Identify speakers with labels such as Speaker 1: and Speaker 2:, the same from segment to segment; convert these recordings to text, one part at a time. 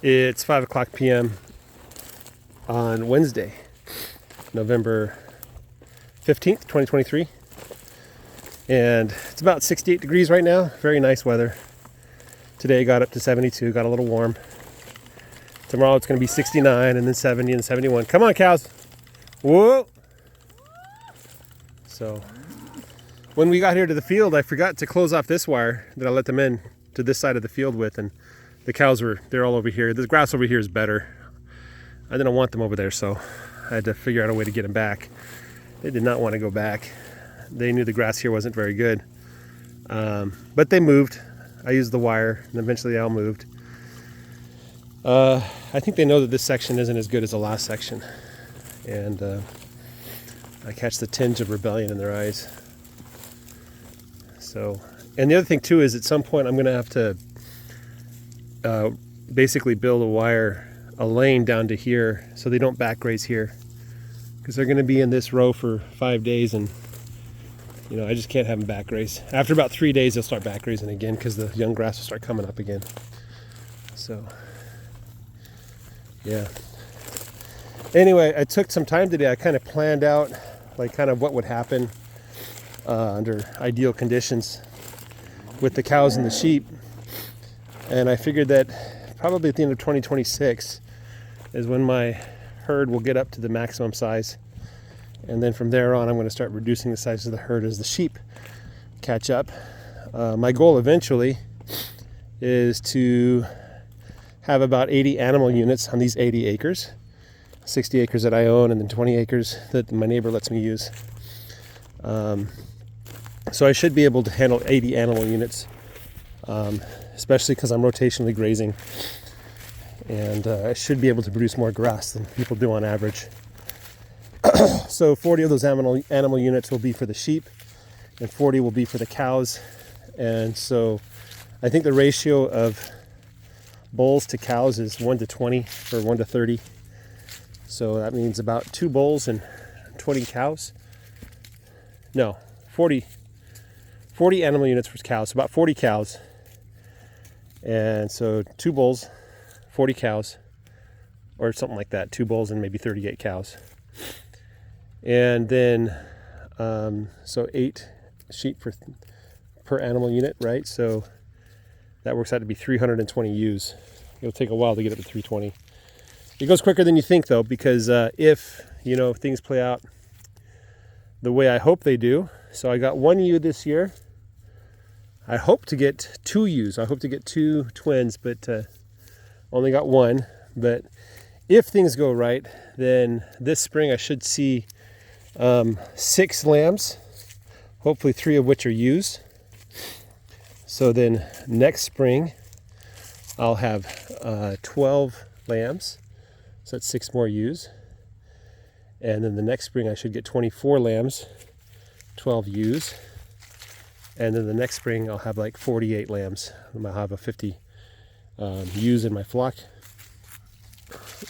Speaker 1: It's 5 o'clock p.m. on Wednesday, November 15th, 2023. And it's about 68 degrees right now. Very nice weather. Today got up to 72, got a little warm. Tomorrow it's going to be 69 and then 70 and 71. Come on, cows. Whoa. So when we got here to the field, I forgot to close off this wire that I let them in to this side of the field with, and the cows they're all over here. The grass over here is better. I didn't want them over there, so I had to figure out a way to get them back. They did not want to go back. They knew the grass here wasn't very good. But they moved. I used the wire, and eventually they all moved. I think they know that this section isn't as good as the last section. And I catch the tinge of rebellion in their eyes. So, and the other thing too is at some point I'm going to have to basically build a lane down to here so they don't back graze here. Because they're going to be in this row for 5 days, and I just can't have them back graze. After about 3 days they'll start back grazing again because the young grass will start coming up again. So, yeah. Anyway, I took some time today. I kind of planned out what would happen under ideal conditions with the cows and the sheep. And I figured that probably at the end of 2026 is when my herd will get up to the maximum size. And then from there on, I'm going to start reducing the size of the herd as the sheep catch up. My goal eventually is to have about 80 animal units on these 80 acres. 60 acres that I own, and then 20 acres that my neighbor lets me use. So I should be able to handle 80 animal units, especially because I'm rotationally grazing. And I should be able to produce more grass than people do on average. So 40 of those animal units will be for the sheep, and 40 will be for the cows. And so I think the ratio of bulls to cows is 1 to 20 or 1 to 30. So that means about 2 bulls and 20 cows. No, 40 animal units for cows, so about 40 cows. And so 2 bulls, 40 cows, or something like that. 2 bulls and maybe 38 cows. And then, so 8 sheep per animal unit, right? So that works out to be 320 ewes. It'll take a while to get up to 320. It goes quicker than you think, though, because if things play out the way I hope they do. So I got 1 ewe this year. I hope to get 2 ewes. I hope to get 2 twins, but only got 1. But if things go right, then this spring I should see 6 lambs, hopefully 3 of which are ewes. So then next spring I'll have 12 lambs. So that's 6 more ewes. And then the next spring I should get 24 lambs, 12 ewes. And then the next spring I'll have like 48 lambs. I'll have a 50 ewes in my flock.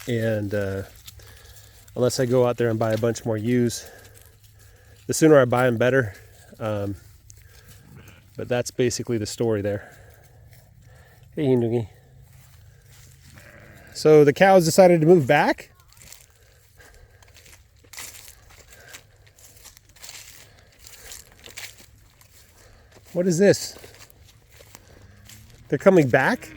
Speaker 1: And unless I go out there and buy a bunch more ewes, the sooner I buy them better. But that's basically the story there. Hey, Noogie. So the cows decided to move back. What is this? They're coming back?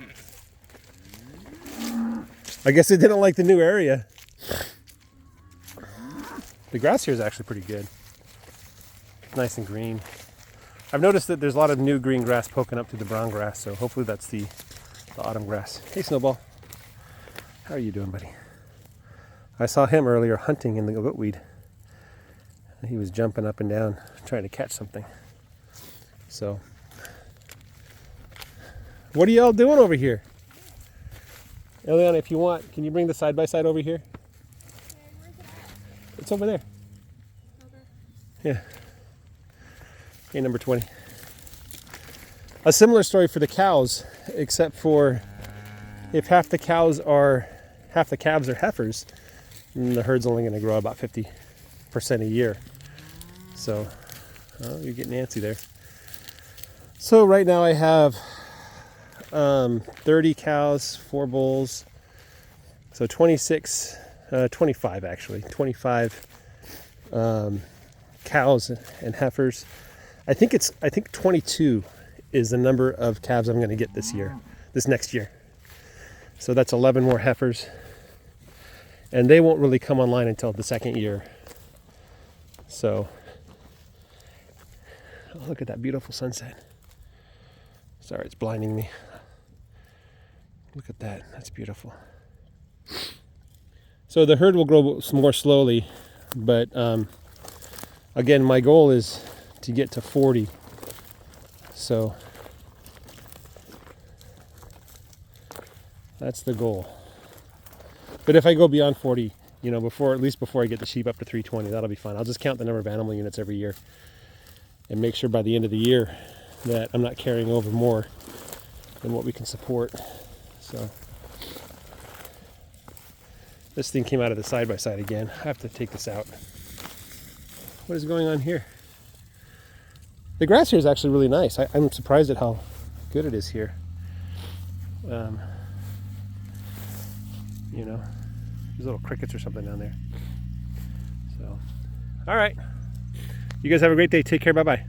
Speaker 1: I guess they didn't like the new area. The grass here is actually pretty good. Nice and green. I've noticed that there's a lot of new green grass poking up through the brown grass, so hopefully that's the autumn grass. Hey, Snowball. How are you doing, buddy? I saw him earlier hunting in the goatweed. He was jumping up and down trying to catch something. So, what are y'all doing over here? Eliana, if you want, can you bring the side-by-side over here?
Speaker 2: Where's it at?
Speaker 1: It's over there.
Speaker 2: Okay.
Speaker 1: Yeah. Okay, number 20. A similar story for the cows, except for if half the calves are heifers, then the herd's only going to grow about 50% a year. So, you're getting antsy there. So right now I have 30 cows, 4 bulls, So 26, 25 actually, 25 cows and heifers. I think 22 is the number of calves I'm going to get this next year. So that's 11 more heifers, and they won't really come online until the second year. So, oh, look at that beautiful sunset. Sorry, it's blinding me. Look at that, that's beautiful. So the herd will grow more slowly, but again, my goal is to get to 40. So that's the goal. But if I go beyond 40, at least before I get the sheep up to 320, that'll be fine. I'll just count the number of animal units every year and make sure by the end of the year that I'm not carrying over more than what we can support. So this thing came out of the side-by-side again. I have to take this out. What is going on here? The grass here is actually really nice. I'm surprised at how good it is here. There's little crickets or something down there. So, all right. You guys have a great day. Take care. Bye-bye.